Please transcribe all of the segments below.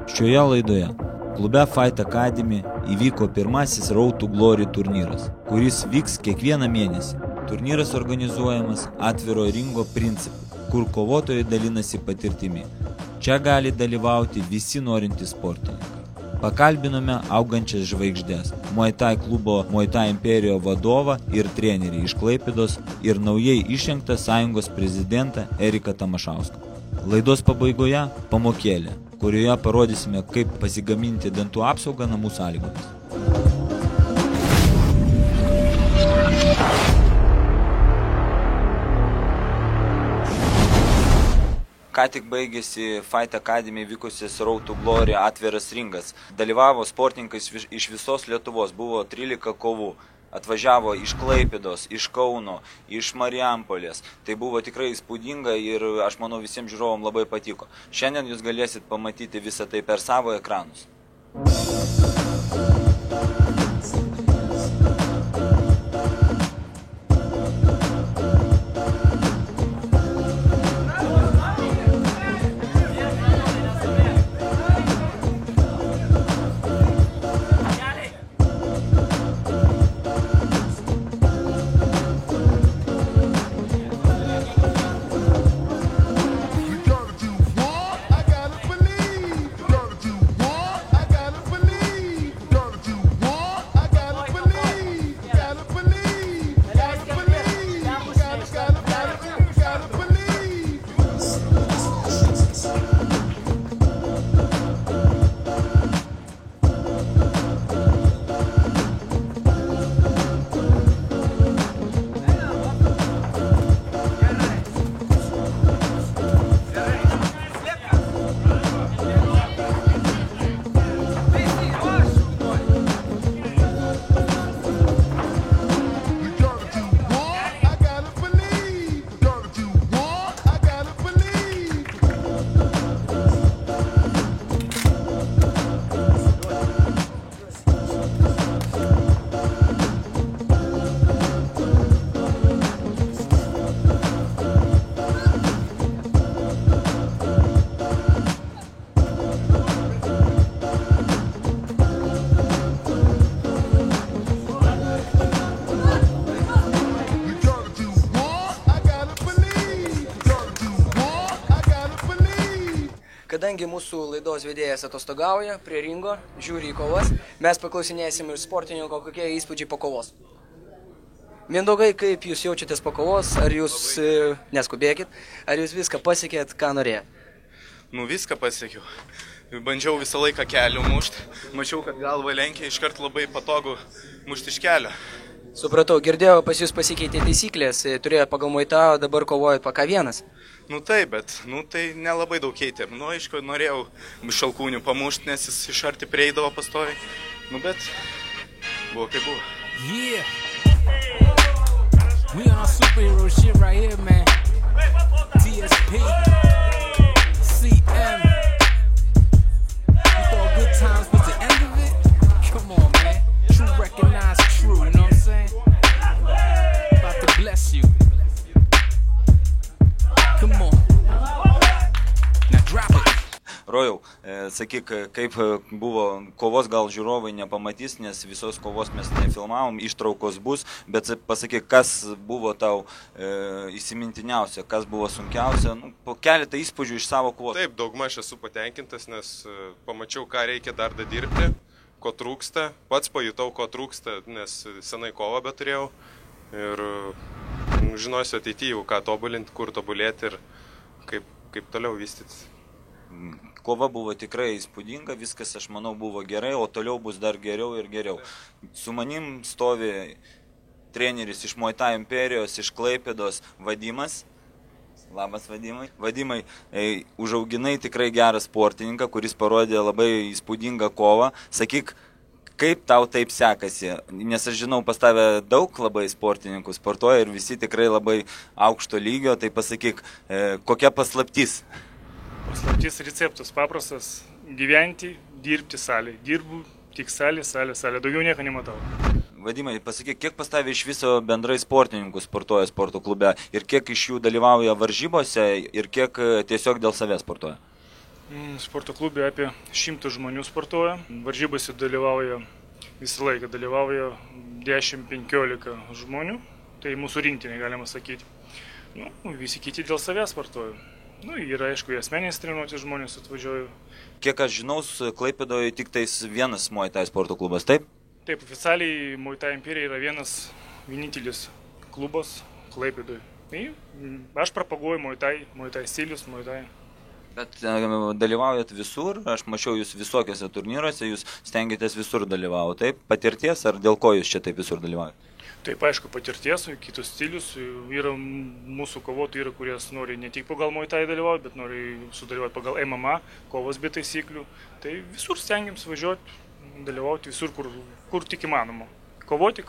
Šioje laidoje klube Fight Academy įvyko pirmasis Road to Glory turnyras, kuris vyks kiekvieną mėnesį. Turnyras organizuojamas atviro ringo principu, kur kovotojai dalinasi patirtimi. Čia gali dalyvauti visi norintys sportininkai. Pakalbinome augančias žvaigždės, Muay Thai klubo Muay Thai Imperijo vadovą ir trenerį iš Klaipėdos ir naujai išrinktą sąjungos prezidentą Eriką Tamašauską. Laidos pabaigoje pamokėlė, kurioje parodysime, kaip pasigaminti dantų apsaugą namų sąlygomis. Ką tik baigėsi Fight Academy vykusis Road to Glory atviras ringas. Dalyvavo sportininkai iš visos Lietuvos, buvo 13 kovų. Atvažiavo iš Klaipėdos, iš Kauno, iš Marijampolės. Tai buvo tikrai įspūdinga ir aš manau visiems žiūrovom labai patiko. Šiandien jūs galėsit pamatyti visą tai per savo ekranus. Kadangi mūsų laidos vedėjas atostogauja prie ringo, žiūri į kovas, mes paklausinėsim ir sportininko, kokie įspūdžiai po kovos. Mindaugai, kaip jūs jaučiatės po kovos, ar jūs, neskubėkit, ar jūs viską pasiekėt, ką norėjot? Viską pasiekiau. Bandžiau visą laiką kelių mušti. Mačiau, kad galva lenkia, iškart labai patogu mušti iš kelio. Supratau, girdėjau, pas jūs pasikeitė taisyklės, turėjo pagal Muay Thai, o dabar kovojat po K1. Taip, bet tai nelabai daug keitė. Aišku, norėjau šalkūnių pamušti, nes jis iš arti prieidavo pastoviai. Bet buvo kaip buvo. Yeah. We on our superhero shit right here, man. TSP. CM. We thought good times was the end of it. Come on, man. True recognize true, you know what I'm saying? About to bless you. Come on. Now drop it. Rojau, sakyk, kaip buvo kovos, gal žiūrovai nepamatys, nes visos kovos mes nefilmavom, ištraukos bus, bet pasakyk, kas buvo tau įsimintiniausia, kas buvo sunkiausia, po keletą įspūdžių iš savo kovos. Taip, daugmaž esu patenkintas, nes pamačiau, ką reikia dar dirbti, ko trūksta, pats pajutau, ko trūksta, nes senai kovą beturėjau ir žinosiu ateityje, ką tobulinti, kur tobulėti ir kaip toliau vystytis. Kova buvo tikrai įspūdinga, viskas, aš manau, buvo gerai, o toliau bus dar geriau ir geriau. Su manim stovi treneris iš Muay Thai Imperijos, iš Klaipėdos, Vadimas. Labas, Vadimai. Vadimai, užauginai tikrai gerą sportininką, kuris parodė labai įspūdingą kovą. Sakyk, kaip tau taip sekasi? Nes aš žinau, pas tave daug labai sportininkų sportuoja ir visi tikrai labai aukšto lygio, tai pasakyk, kokia paslaptis? Paslaptis receptas paprastas – gyventi, dirbti salėje. Dirbu tik salė, daugiau nieko nematau. Vadimai, pasakyk, kiek pas tavę iš viso bendrai sportininkų sportuoja sporto klube ir kiek iš jų dalyvauja varžybose ir kiek tiesiog dėl savęs sportuoja? Sporto klube apie 100 žmonių sportuoja. Varžybose dalyvauja, visą laiką dalyvauja 10-15 žmonių. Tai mūsų rinktinė, galima sakyti. Visi kiti dėl savęs sportuoja. Yra, aišku, asmeniniais treniruotės žmonės atvažiuoja. Kiek aš žinau, Klaipėdoje tik tais vienas Muay Thai sporto klubas, taip? Taip, oficialiai Muay Thai Imperija yra vienintelis klubas Klaipėdoje. Aš propaguoju Muay Thai stilius, Muay Thai. Bet dalyvaujat visur, aš mačiau jūs visokiose turnyruose, jūs stengiatės visur dalyvauti, taip? Patirties ar dėl ko jūs čia taip visur dalyvaujate? Taip, aišku, patirties, kitus stilius. Yra mūsų kovotojai, kurie nori ne tik pagal Muay Thai dalyvauti, bet nori sudalyvauti pagal MMA, kovos be taisyklių. Tai visur stengiams važiuoti, dalyvauti visur, kur tik įmanoma. Kovoti.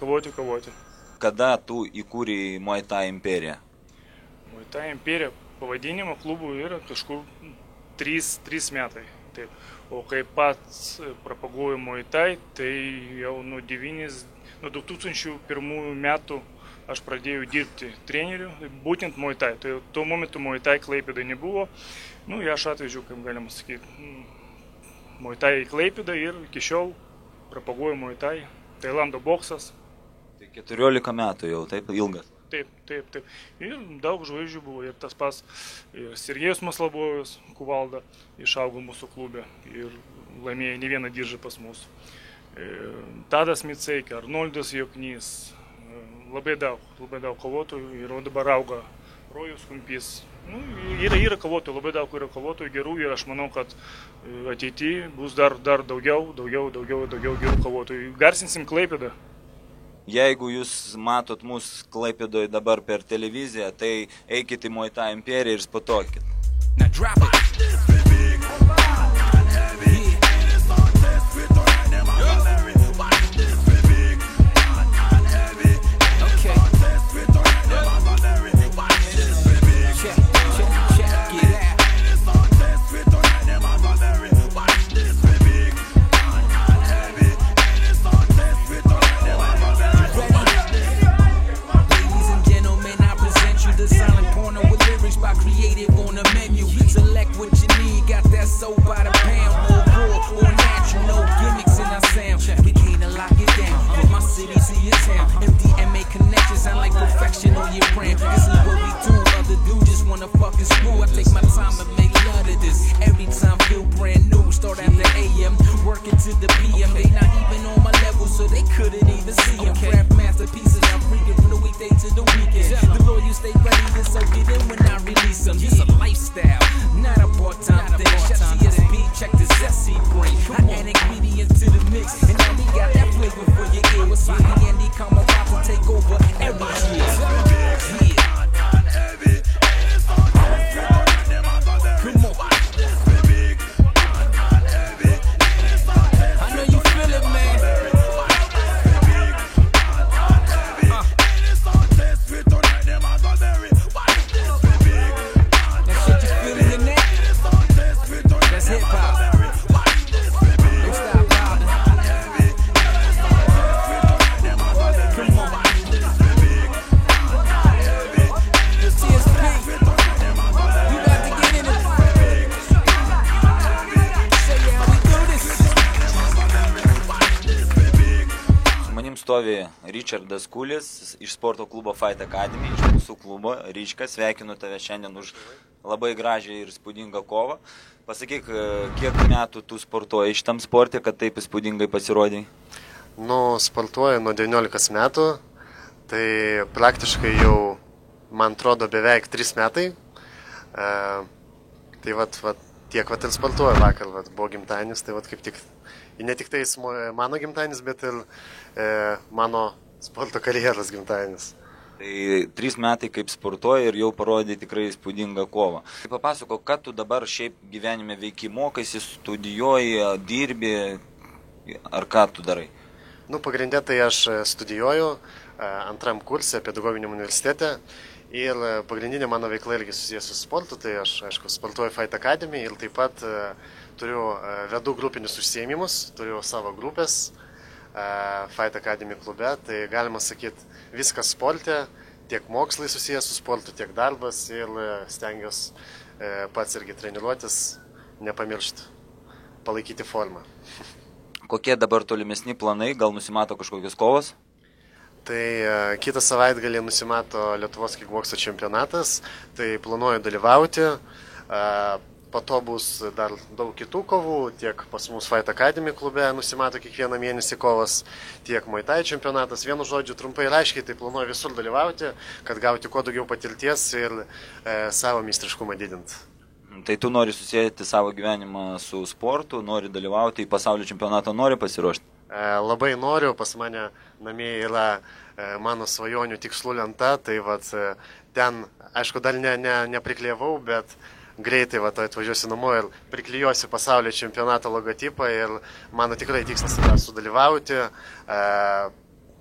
Kada tu įkūrei Muay Thai Imperiją? Muay Thai Imperija pavadinimo klubų yra kažkur 3 metai. Taip. O kaip pats propaguoju Muay Thai, tai jau nuo 2001 metų aš pradėjau dirbti treneriu, būtent Muay Thai. Tai tuo momentu Muay Thai Klaipėdai nebuvo. Aš atvežiau, kaip galima sakyti, Muay Thai į Klaipėdą ir iki šiol propaguoju Muay Thai. Tailando boksas. Tai 14 metų jau, taip ilgas. Taip. Ir daug žvaigždžių buvo. Ir tas pas Sergejus Maslobojus, Kuvalda, išaugo mūsų klube ir laimėjo ne vieną diržą pas mus. Tadas Miceikė, Arnoldas Joknys, labai daug kovotojų ir dabar auga Rojus Kumpys. Yra kovotojų, labai daug yra kovotojų gerų ir aš manau, kad ateityje bus dar daugiau gerų kovotojų. Garsinsim Klaipėdą. Jeigu jūs matot mus Klaipėdoje dabar per televiziją, tai eikite į Muay Thai Imperiją ir spatokit. Stovi Richardas Kulis iš sporto klubo Fight Academy, iš mūsų klubo. Ryčka, sveikinu tave šiandien už labai gražią ir įspūdingą kovą. Pasakyk, kiek metų tu sportuoji šitam sporte, kad taip įspūdingai pasirodai? Sportuoju nuo 19 metų, tai praktiškai jau, man atrodo, beveik 3 metai. Tai tiek ir sportuoju vakar, buvo gimtadienis, tai kaip tik, ne tik tai mano gimtadienis, bet ir mano sporto karjeros gimtadienis. Tai 3 metai kaip sportuoji ir jau parodė tikrai įspūdingą kovą. Tai papasako, ką tu dabar šiaip gyvenime veiki, mokaisi, studijuoji, dirbi, ar ką tu darai? Pagrindė tai aš studijuoju antram kurse pedagoginiam universitete ir pagrindinė mano veikla irgi susijęs su sportu, tai aš, aišku, sportuoju Fight Academy ir taip pat vedu grupinius užsiėmimus, turiu savo grupės Fight Academy klube, tai galima sakyti viskas sporte, tiek mokslai susijęs su sportu, tiek darbas ir stengiuosi pats irgi treniruotis nepamiršti, palaikyti formą. Kokie dabar tolimesni planai, gal nusimato kažkokios kovos? Tai kitą savaitgalį nusimato Lietuvos kickbokso čempionatas, tai planuoju dalyvauti. Po to bus dar daug kitų kovų, tiek pas mus Fight Academy klube nusimato kiekvieną mėnesį kovas, tiek Muay Thai čempionatas. Vienu žodžiu, trumpai ir aiškiai, tai planuoju visur dalyvauti, kad gauti kuo daugiau patirties ir savo meistriškumą didinti. Tai tu nori susijęti savo gyvenimą su sportu, nori dalyvauti į pasaulio čempionatą, nori pasiruošti? Labai noriu, pas mane namie yra mano svajonių tikslų lenta, tai ten, aišku, dar nepriklijavau, bet greitai atvažiuosiu namo ir priklijuosiu pasaulio čempionato logotipą ir mano tikrai tikslas yra sudalyvauti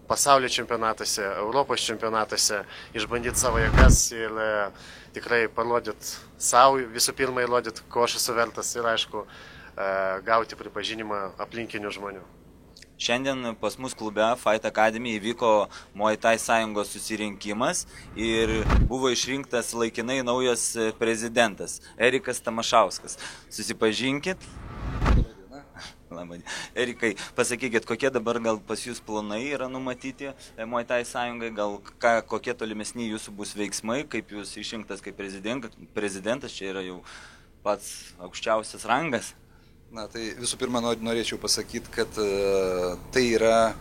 pasaulio čempionatuose, Europos čempionatuose, išbandyti savo jėgas ir tikrai parodyti savo, visų pirma įrodyti, ko aš esu vertas ir aišku gauti pripažinimą aplinkinių žmonių. Šiandien pas mus klube Fight Academy įvyko Muay Thai sąjungos susirinkimas ir buvo išrinktas laikinai naujas prezidentas Erikas Tamašauskas. Susipažinkit. Erikai, pasakykit, kokie dabar gal pas jūs planai yra numatyti Muay Thai sąjungai, gal kokie tolimesni jūsų bus veiksmai, kaip jūs išrinktas kaip prezidentas, čia yra jau pats aukščiausias rangas. Na, tai visų pirma norėčiau pasakyti, kad tai yra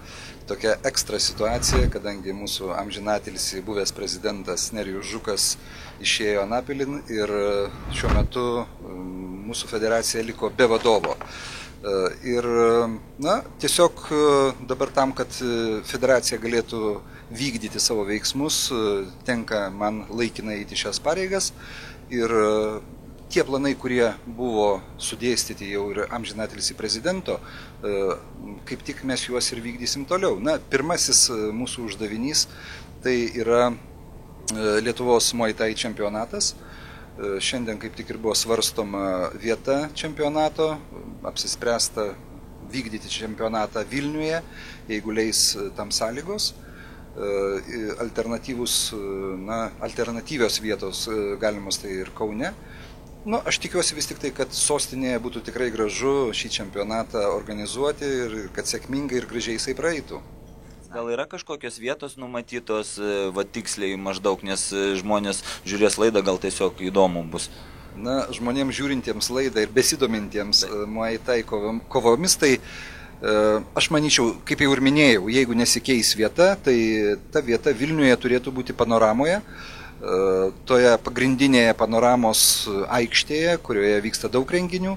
tokia ekstra situacija, kadangi mūsų amžinatilsį buvęs prezidentas Nerijus Žukas išėjo anapilin ir šiuo metu mūsų federacija liko be vadovo. Ir tiesiog dabar tam, kad federacija galėtų vykdyti savo veiksmus, tenka man laikinai eiti šias pareigas ir tie planai, kurie buvo sudėstyti jau ir amžinatilsį prezidento, kaip tik mes juos ir vykdysim toliau. Na, pirmasis mūsų uždavinys tai yra Lietuvos Muay Thai čempionatas. Šiandien kaip tik ir buvo svarstoma vieta čempionato, apsispręsta vykdyti čempionatą Vilniuje, jeigu leis tam sąlygos. Alternatyvios vietos galimos tai ir Kaune. Aš tikiuosi vis tik tai, kad sostinėje būtų tikrai gražu šį čempionatą organizuoti ir kad sėkmingai ir gražiai jisai praeitų. Gal yra kažkokios vietos numatytos tiksliai maždaug, nes žmonės žiūrės laidą, gal tiesiog įdomu bus? Na, žmonėms žiūrintiems laidą ir besidomintiems Muay Thai kovomis, tai aš manyčiau, kaip jau ir minėjau, jeigu nesikeis vieta, tai ta vieta Vilniuje turėtų būti panoramoje. Toje pagrindinėje panoramos aikštėje, kurioje vyksta daug renginių.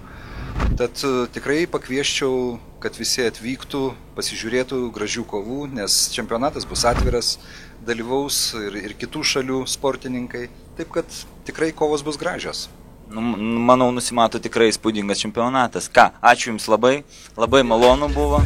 Tad tikrai pakvieščiau, kad visi atvyktų, pasižiūrėtų gražių kovų, nes čempionatas bus atviras, dalyvaus ir kitų šalių sportininkai. Taip kad tikrai kovos bus gražios. Manau, nusimato tikrai įspūdingas čempionatas. Ką, ačiū Jums labai, labai malonu buvo.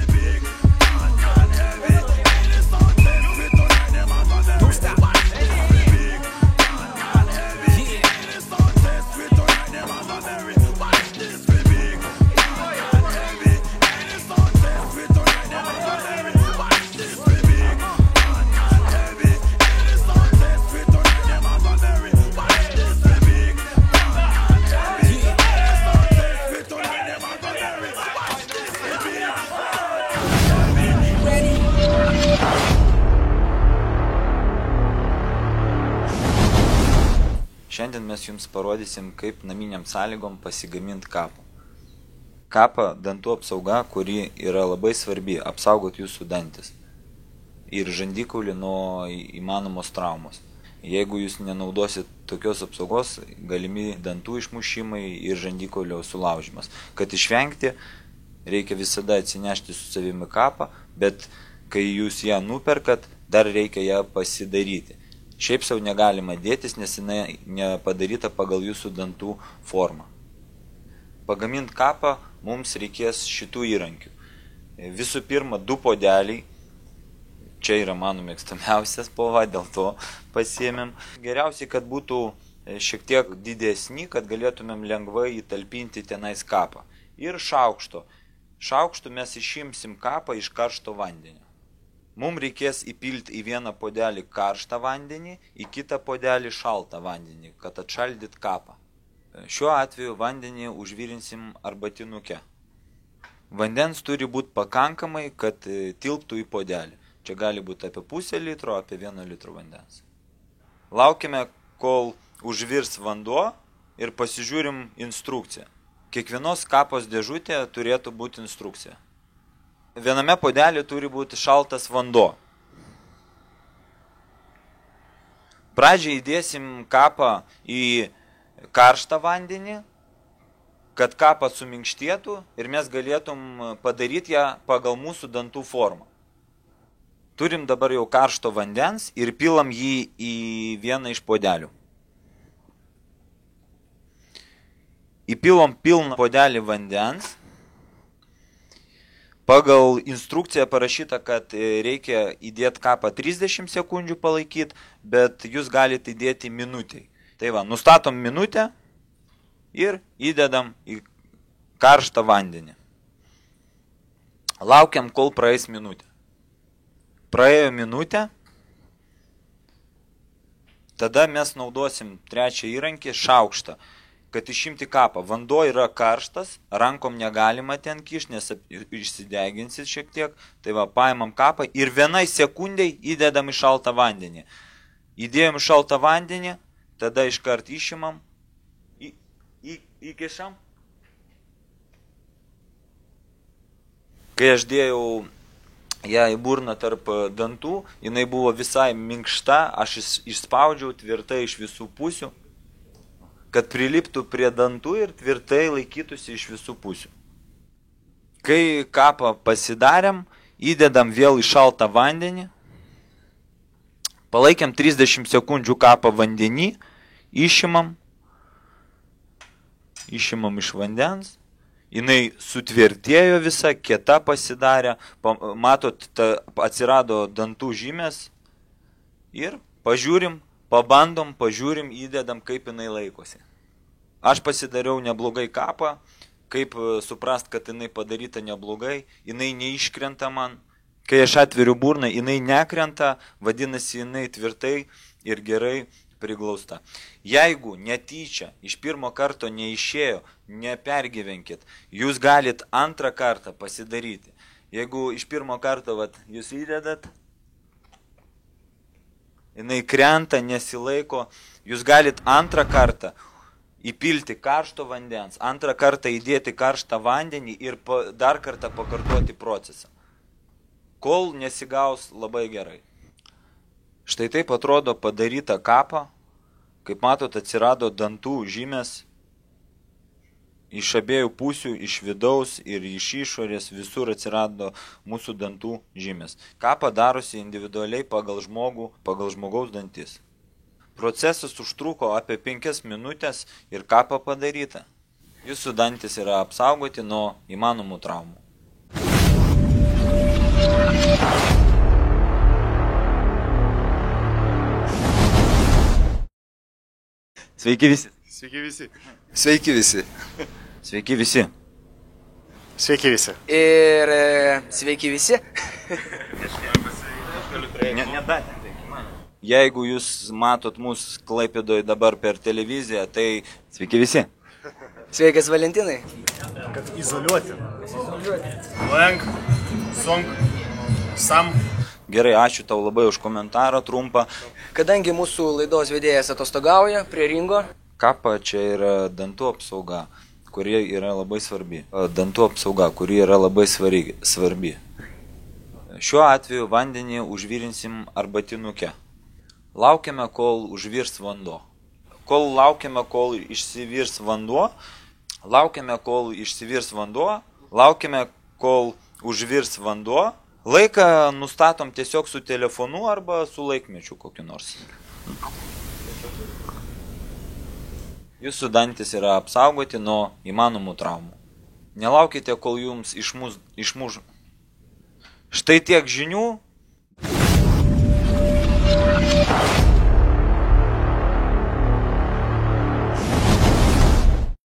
Šiandien mes Jums parodysim, kaip naminiam sąlygom pasigaminti kapą. Kapą dantų apsauga, kuri yra labai svarbi, apsaugoti Jūsų dantis ir žandikaulį nuo įmanomos traumos. Jeigu Jūs nenaudosit tokios apsaugos, galimi dantų išmušimai ir žandikaulio sulaužimas. Kad išvengti, reikia visada atsinešti su savimi kapą, bet kai Jūs ją nuperkat, dar reikia ją pasidaryti. Šiaip sau negalima dėtis, nes jinai nepadaryta pagal Jūsų dantų formą. Pagaminti kapą mums reikės šitų įrankių. Visų pirma, 2 puodeliai. Čia yra mano mėgstamiausias spalva, dėl to pasiėmėm. Geriausiai, kad būtų šiek tiek didesni, kad galėtumėm lengvai įtalpinti tenais kapą. Ir šaukšto. Šaukštu mes išimsim kapą iš karšto vandenio. Mums reikės įpilti į vieną puodelį karštą vandenį, į kitą puodelį šaltą vandenį, kad atšaldyt kapą. Šiuo atveju vandenį užvirinsim arbatinuke. Vandens turi būti pakankamai, kad tilptų į puodelį. Čia gali būti apie pusę litro, apie 1 litrą vandens. Laukime, kol užvirs vanduo ir pasižiūrim instrukciją. Kiekvienos kapos dėžutė turėtų būti instrukcija. Viename puodelį turi būti šaltas vanduo. Pradžiai įdėsim kapą į karštą vandenį, kad kapas suminkštėtų ir mes galėtum padaryti ją pagal mūsų dantų formą. Turim dabar jau karšto vandens ir pilam jį į vieną iš puodelių. Įpilom pilną puodelį vandens. Pagal instrukciją parašyta, kad reikia įdėti kapą 30 sekundžių palaikyti, bet jūs galite įdėti minutei. Tai va, nustatom minutę ir įdedam į karštą vandenį. Laukiam, kol praeis minutė. Praėjo minutė, tada mes naudosim trečią įrankį, šaukštą, kad išimti kapą. Vanduo yra karštas, rankom negalima ten kišti, nes išsideginsit šiek tiek. Tai va, paimam kapą ir 1 sekundei įdedam į šaltą vandenį. Įdėjom į šaltą vandenį, tada iškart išimam, įkišam. Kai aš dėjau ją į burną tarp dantų, jinai buvo visai minkšta, aš išspaudžiau tvirtai iš visų pusių, kad priliptų prie dantų ir tvirtai laikytųsi iš visų pusių. Kai kapą pasidarėm, įdedam vėl į šaltą vandenį, palaikiam 30 sekundžių kapą vandenį, išimam iš vandens, jinai sutvirtėjo visa, kieta pasidarė, matot, atsirado dantų žymės ir pažiūrim, pažiūrim, įdedam, kaip jinai laikosi. Aš pasidariau neblogai kapą, kaip suprast, kad jinai padaryta neblogai, jinai neiškrenta man. Kai aš atveriu burną, jinai nekrenta, vadinasi, jinai tvirtai ir gerai priglausta. Jeigu netyčia iš pirmo karto neišėjo, nepergyvenkit, jūs galit antrą kartą pasidaryti. Jeigu iš pirmo karto jūs įdedat, jinai krenta, nesilaiko, jūs galit antrą kartą įpilti karšto vandens, antrą kartą įdėti karštą vandenį ir dar kartą pakartoti procesą. Kol nesigaus labai gerai. Štai taip atrodo padaryta kapa. Kaip matot, atsirado dantų žymės iš abiejų pusių, iš vidaus ir iš išorės, visur atsirado mūsų dantų žymės. Kapa darosi individualiai pagal žmogaus dantis. Procesas užtruko apie 5 minutės ir kapa padaryta. Jūsų dantis yra apsaugoti nuo įmanomų traumų. Sveiki visi. Sveiki visi. Sveiki visi. Sveiki visi. Sveiki visi. Ir sveiki visi. Jeigu jūs matot mus Klaipėdoje dabar per televiziją, tai sveiki visi. Sveikas Valentinai. Kad izoliuoti. Lenk, Zonk, Sam. Gerai, ačiū tau labai už komentarą trumpą. Kadangi mūsų laidos vedėjas atostogauja prie ringo. Kapa čia yra dantų apsauga, kuri yra labai svarbi. Dantų apsauga, kuri yra labai svarbi. Šiuo atveju vandenį užvirinsim arbatinuke. Laukiame, kol užvirs vanduo. Laukiame, kol išsivirs vanduo. Laukiame, kol užvirs vanduo. Laiką nustatom tiesiog su telefonu arba su laikmečiu kokiu nors. Jūsų dantis yra apsaugoti nuo įmanomų traumų. Nelaukite, kol jums išmuš. Štai tiek žinių.